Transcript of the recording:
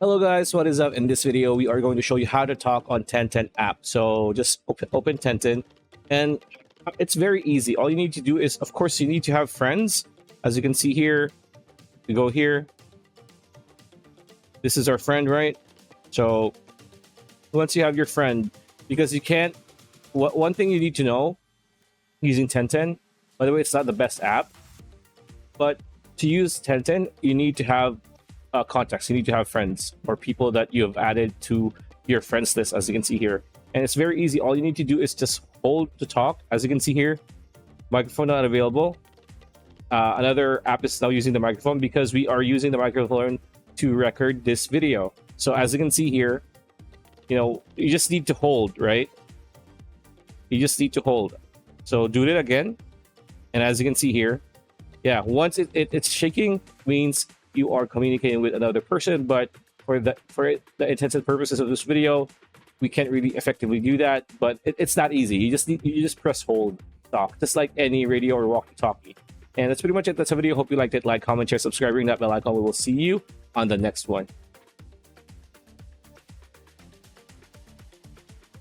Hello guys, what is up? In this video, we are going to show you how to talk on 1010 app. So just open 1010 and it's very easy. All you need to do is, of course, you need to have friends. As you can see here, we go here. This is our friend, right? So once you have your friend, because you can't, one thing you need to know using 1010, by the way, it's not the best app, but to use 1010, you need to have contacts. You need to have friends or people that you have added to your friends list, as you can see here. And it's very easy. All you need to do is just hold to talk. As you can see here, microphone not available. Another app is now using the microphone because we are using the microphone to record this video. So as you can see here, you just need to hold, right? You just need to hold. So do it again. And as you can see here, yeah, once it's shaking, means you are communicating with another person. But for the intents and purposes of this video, we can't really effectively do that. But it's not easy. You just press hold, talk, just like any radio or walkie-talkie. And that's pretty much it. That's the video. Hope you liked it. Like, comment, share, subscribe, ring that bell icon. We will see you on the next one.